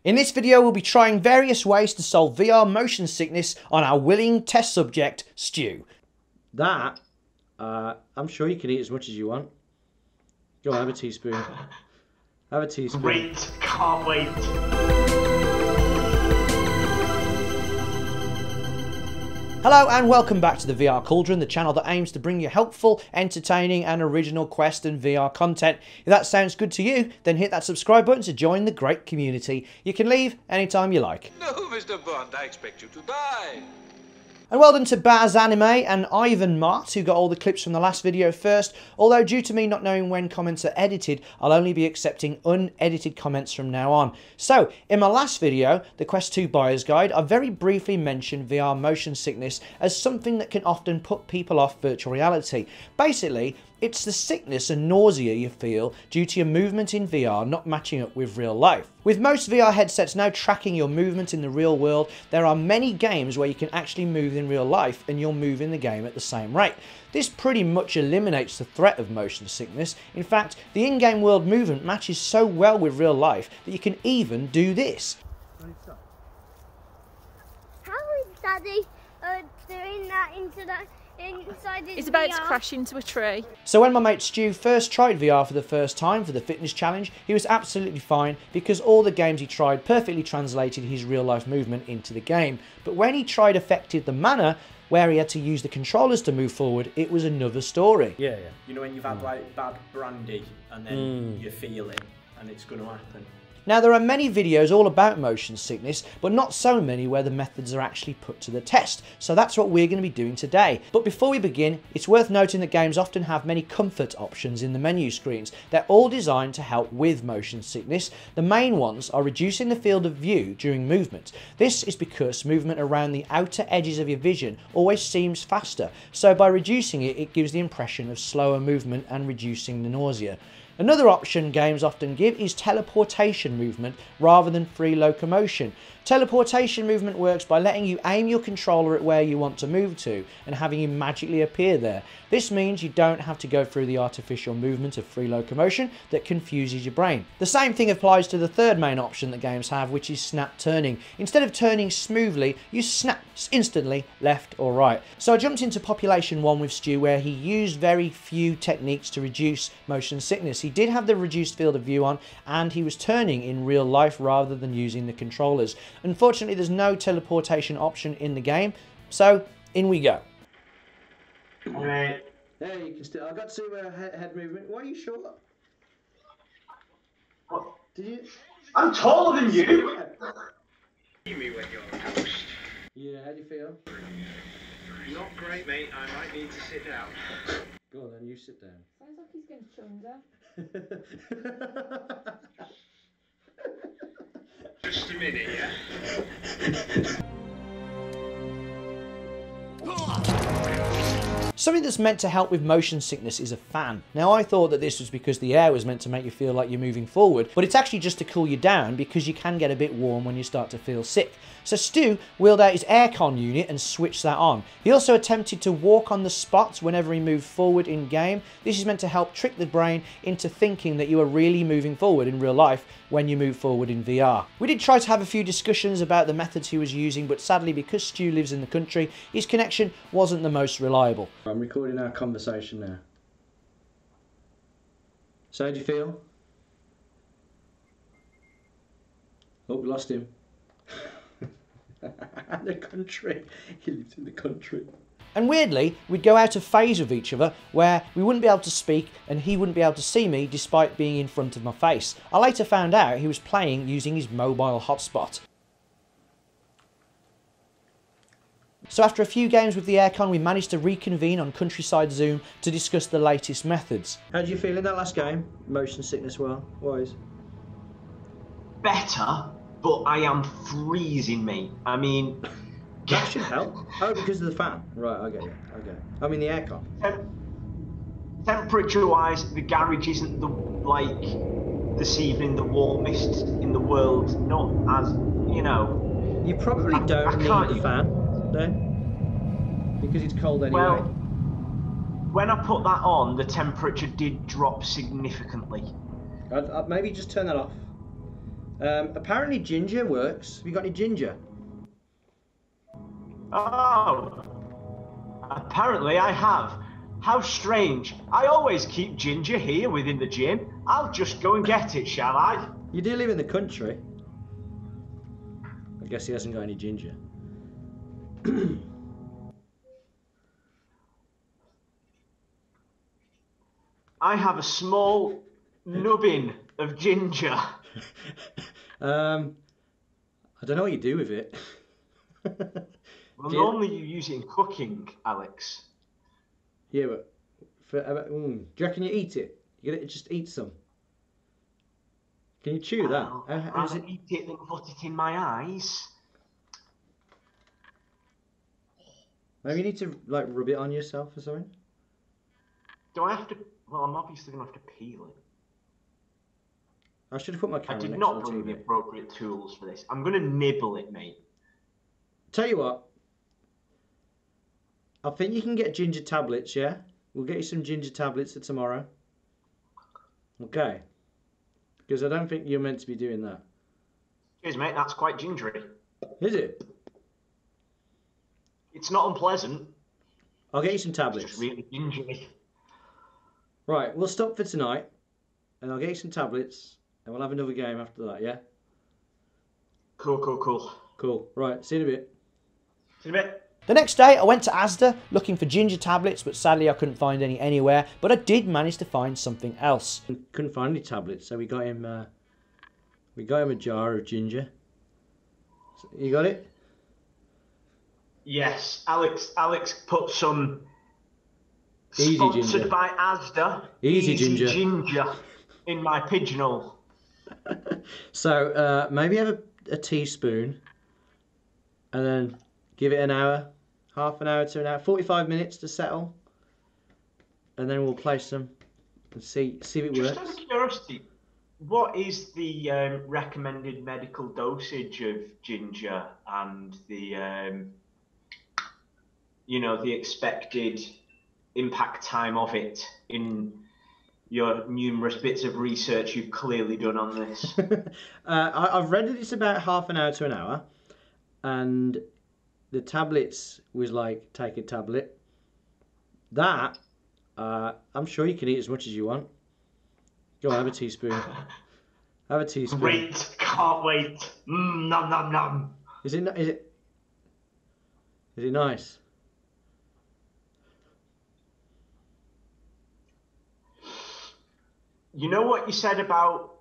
In this video we'll be trying various ways to solve VR motion sickness on our willing test subject, Stu. That, I'm sure you can eat as much as you want. Go on, have a teaspoon. Have a teaspoon. Great, can't wait. Hello and welcome back to the VRCauldron, the channel that aims to bring you helpful, entertaining and original Quest and VR content. If that sounds good to you, then hit that subscribe button to join the great community. You can leave anytime you like. No, Mr. Bond, I expect you to die. And well done to Baz Anime and Ivan Mart, who got all the clips from the last video first, although due to me not knowing when comments are edited, I'll only be accepting unedited comments from now on. So, in my last video, the Quest 2 Buyer's Guide, I very briefly mentioned VR motion sickness as something that can often put people off virtual reality. Basically, it's the sickness and nausea you feel due to your movement in VR not matching up with real life. With most VR headsets now tracking your movement in the real world, there are many games where you can actually move in real life and you'll move in the game at the same rate. This pretty much eliminates the threat of motion sickness. In fact, the in-game world movement matches so well with real life that you can even do this. How is Daddy doing that inside his He's about VR? to crash into a tree. So when my mate Stu first tried VR for the first time for the fitness challenge, he was absolutely fine because all the games he tried perfectly translated his real life movement into the game. But when he tried Affected the Manor, where he had to use the controllers to move forward, it was another story. Yeah. You know when you've had like bad brandy and then you feel it and it's going to happen. Now there are many videos all about motion sickness, but not so many where the methods are actually put to the test, so that's what we're going to be doing today. But before we begin, it's worth noting that games often have many comfort options in the menu screens. They're all designed to help with motion sickness. The main ones are reducing the field of view during movement. This is because movement around the outer edges of your vision always seems faster, so by reducing it, it gives the impression of slower movement and reducing the nausea. Another option games often give is teleportation movement rather than free locomotion. Teleportation movement works by letting you aim your controller at where you want to move to and having you magically appear there. This means you don't have to go through the artificial movement of free locomotion that confuses your brain. The same thing applies to the third main option that games have, which is snap turning. Instead of turning smoothly, you snap instantly left or right. So I jumped into Population 1 with Stu, where he used very few techniques to reduce motion sickness. He did have the reduced field of view on and he was turning in real life rather than using the controllers. Unfortunately, there's no teleportation option in the game, so in we go. Alright. Yeah, you can still. I got to head movement. Why are you short? What? Did you? I'm taller than you! See me when you're a ghost. Yeah, how do you feel? Not great, mate. I might need to sit down. Go on then, you sit down. Sounds like he's going to chunder. Just a minute, yeah? Something that's meant to help with motion sickness is a fan. Now I thought that this was because the air was meant to make you feel like you're moving forward, but it's actually just to cool you down because you can get a bit warm when you start to feel sick. So Stu wheeled out his aircon unit and switched that on. He also attempted to walk on the spot whenever he moved forward in game. This is meant to help trick the brain into thinking that you are really moving forward in real life when you move forward in VR. We did try to have a few discussions about the methods he was using, but sadly because Stu lives in the country, his connection wasn't the most reliable. I'm recording our conversation now. So how do you feel? Oh, we lost him. The country. He lives in the country. And weirdly, we'd go out of phase with each other where we wouldn't be able to speak and he wouldn't be able to see me despite being in front of my face. I later found out he was playing using his mobile hotspot. So after a few games with the aircon, we managed to reconvene on Countryside Zoom to discuss the latest methods. How did you feel in that last game? Motion sickness wise? Better, but I am freezing, mate. I mean... That should help. Oh, because of the fan. Right, I get you. I mean the aircon. Temperature-wise, the garage isn't this evening the warmest in the world. Not as, you know. You probably don't need the fan, then, because it's cold anyway. Well, when I put that on, the temperature did drop significantly. I'd maybe just turn that off. Apparently ginger works. Have you got any ginger? Oh, apparently I have. How strange. I always keep ginger here within the gym. I'll just go and get it, shall I? You do live in the country. I guess he hasn't got any ginger. I have a small nubbin of ginger. I don't know what you do with it. Well, normally you use it in cooking, Alex. Yeah, but do you reckon you eat it? You gonna just eat some? Can you chew that? I'd rather eat it than put it in my eyes. Maybe you need to like rub it on yourself or something. Do I have to? Well, I'm obviously going to have to peel it. I should have put my I camera did next not to the bring the TV. appropriate tools for this. I'm going to nibble it, mate. Tell you what. I think you can get ginger tablets, yeah? We'll get you some ginger tablets for tomorrow. Okay. Because I don't think you're meant to be doing that. Cheers, mate. That's quite gingery. Is it? It's not unpleasant. I'll get you some It's tablets. just really gingery. Right, we'll stop for tonight. And I'll get you some tablets. And we'll have another game after that, yeah? Cool, cool, cool. Cool. Right, see you in a bit. See you in a bit. The next day I went to Asda looking for ginger tablets, but sadly I couldn't find any anywhere, but I did manage to find something else. Couldn't find any tablets, so we got him a jar of ginger. So, you got it? Yes, Alex put some Easy sponsored ginger. by Asda. Easy ginger. In my pigeonhole. So maybe have a teaspoon and then give it an hour, half an hour to an hour, 45 minutes to settle, and then we'll place them and see if it Just works. out of curiosity, what is the recommended medical dosage of ginger and the the expected impact time of it in your numerous bits of research you've clearly done on this? I've read that it's about half an hour to an hour, and the tablets was like, take a tablet. That, I'm sure you can eat as much as you want. Go on, have a teaspoon. Have a teaspoon. Great, can't wait. Nom nom nom. Is it nice? You know what you said about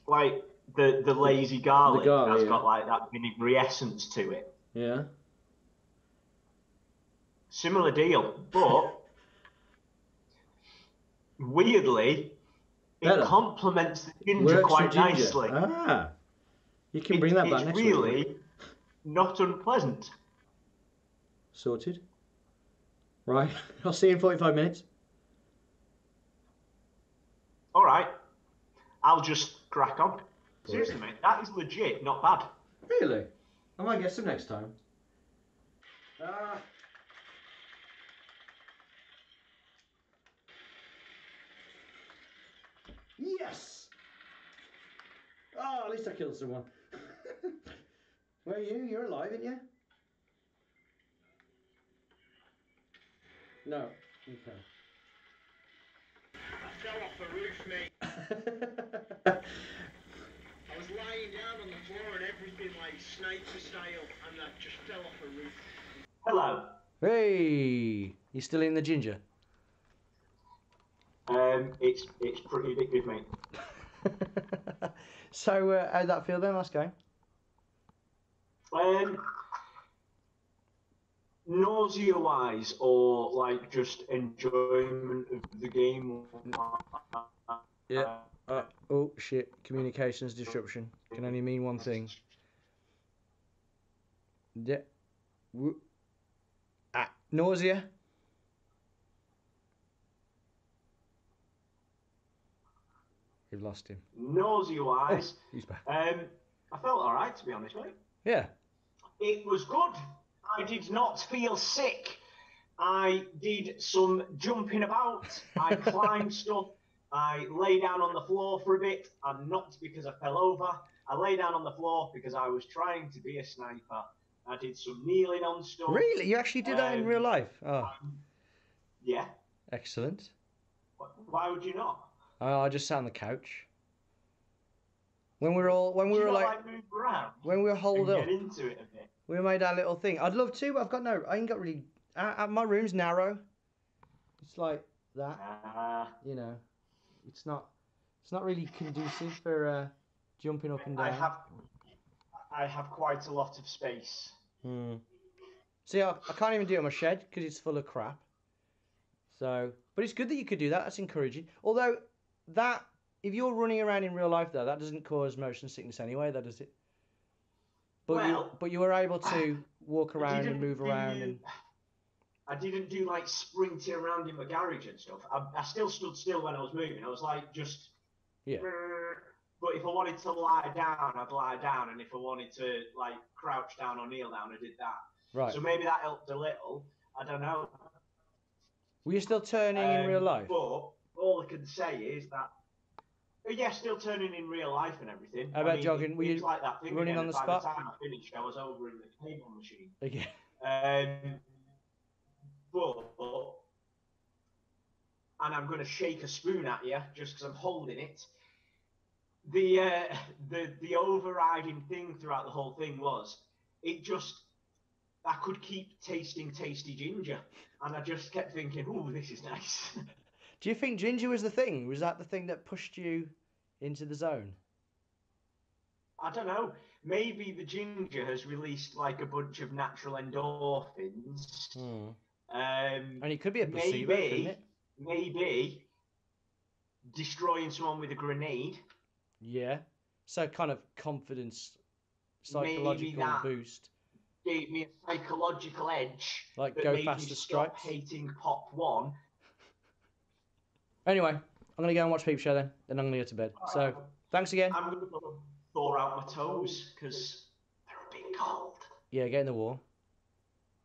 like the lazy garlic? That's got like that vinegary essence to it. Yeah. Similar deal, but weirdly, Better. it complements the ginger Works quite with ginger. nicely. Ah. You can bring that back next week. It's really not unpleasant. Sorted. Right. I'll see you in 45 minutes. All right, I'll just crack on. Seriously, mate, that is legit, not bad. Really? I might get some next time. Yes! Oh, at least I killed someone. Where are you? You're alive, aren't you? No. Okay. I fell off the roof, mate. I was lying down on the floor and everything like sniper style, and I just fell off the roof. Hello. Hey! You still in the ginger? It's pretty addictive, mate. So, how'd that feel then? Last game? Nausea-wise, or like just enjoyment of the game. Yeah. Oh shit! Communications disruption can only mean one thing. Yeah. Nausea. You've lost him. Nausea-wise, He's back. I felt all right, to be honest, mate. Yeah. It was good. I did not feel sick. I did some jumping about. I climbed stuff. I lay down on the floor for a bit, and not because I fell over. I lay down on the floor because I was trying to be a sniper. I did some kneeling on stuff. Really? You actually did that in real life? Oh, Yeah. excellent. Why would you not? I just sat on the couch. When we were like move around when we were holed and up, get into it a bit. we made our little thing. I'd love to, but I ain't got really. My room's narrow. It's like that. You know, it's not really conducive for jumping up and down. I have quite a lot of space. See, I can't even do it in my shed because it's full of crap. So, but it's good that you could do that. That's encouraging. Although if you're running around in real life, though, that doesn't cause motion sickness anyway, that does it? But you were able to walk around and move around and. I didn't do like sprinting around in my garage and stuff. I still stood still when I was moving. I was like just. Yeah. But if I wanted to lie down, I'd lie down, and if I wanted to like crouch down or kneel down, I did that. Right. So maybe that helped a little. I don't know. Were you still turning in real life? But all I can say is that. Yeah, still turning in real life and everything. How about jogging? Were you like that thing running again, on the by spot? By the time I finished, I was over in the cable machine. Okay. And I'm going to shake a spoon at you just because I'm holding it. The overriding thing throughout the whole thing was I could keep tasting tasty ginger, and I just kept thinking, "Ooh, this is nice." Do you think ginger was the thing? Was that the thing that pushed you into the zone? I don't know. Maybe the ginger has released like a bunch of natural endorphins. And it could be a placebo, couldn't it? Maybe destroying someone with a grenade. Yeah. So kind of confidence, psychological boost. Gave me a psychological edge. Like that go made faster me stripes. Stop hating Pop 1. Anyway, I'm going to go and watch Peep Show then I'm going to go to bed. So, thanks again. I'm going to thaw out my toes because they're a bit cold. Yeah, get in the wall.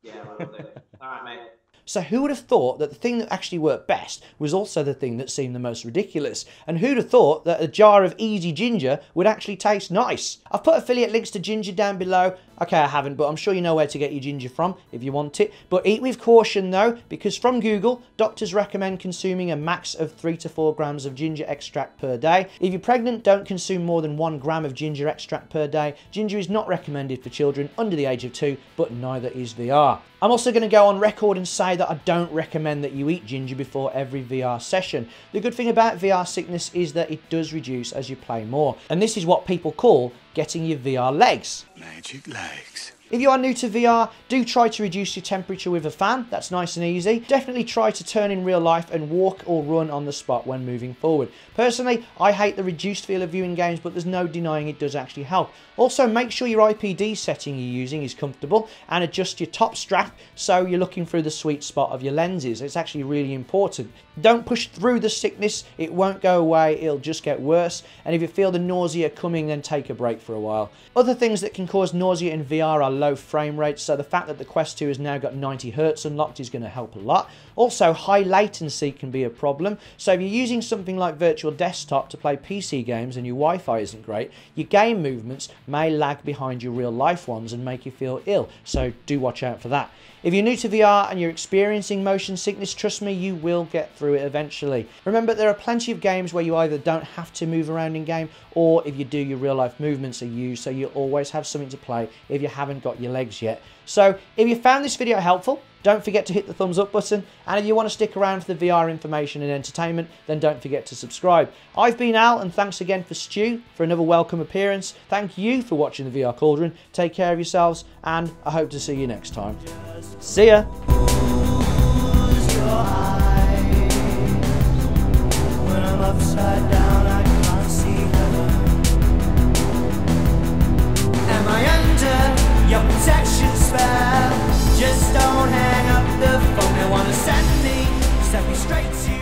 Yeah, I will do it. All right, mate. So who would have thought that the thing that actually worked best was also the thing that seemed the most ridiculous? And who'd have thought that a jar of easy ginger would actually taste nice? I've put affiliate links to ginger down below. Okay, I haven't, but I'm sure you know where to get your ginger from if you want it. But eat with caution though, because from Google, doctors recommend consuming a max of 3 to 4 grams of ginger extract per day. If you're pregnant, don't consume more than 1 gram of ginger extract per day. Ginger is not recommended for children under the age of 2, but neither is VR. I'm also going to go on record and say that I don't recommend that you eat ginger before every VR session. The good thing about VR sickness is that it does reduce as you play more. And this is what people call getting your VR legs. Magic legs. If you are new to VR, do try to reduce your temperature with a fan. That's nice and easy. Definitely try to turn in real life and walk or run on the spot when moving forward. Personally, I hate the reduced feel of viewing games, but there's no denying it does actually help. Also, make sure your IPD setting you're using is comfortable and adjust your top strap so you're looking through the sweet spot of your lenses. It's actually really important. Don't push through the sickness. It won't go away. It'll just get worse. And if you feel the nausea coming, then take a break for a while. Other things that can cause nausea in VR are low frame rates, so the fact that the Quest 2 has now got 90 Hz unlocked is going to help a lot. Also, high latency can be a problem, so if you're using something like Virtual Desktop to play PC games and your Wi-Fi isn't great, your game movements may lag behind your real life ones and make you feel ill, so do watch out for that. If you're new to VR and you're experiencing motion sickness, trust me, you will get through it eventually. Remember, there are plenty of games where you either don't have to move around in game, or if you do, your real life movements are used, so you'll always have something to play if you haven't got your legs yet. So if you found this video helpful, don't forget to hit the thumbs up button, and if you want to stick around for the VR information and entertainment, then don't forget to subscribe. I've been Al, and thanks again for Stu for another welcome appearance. Thank you for watching the VR Cauldron. Take care of yourselves, and I hope to see you next time. See ya! Your protection spell. Just don't hang up the phone. They wanna send me straight to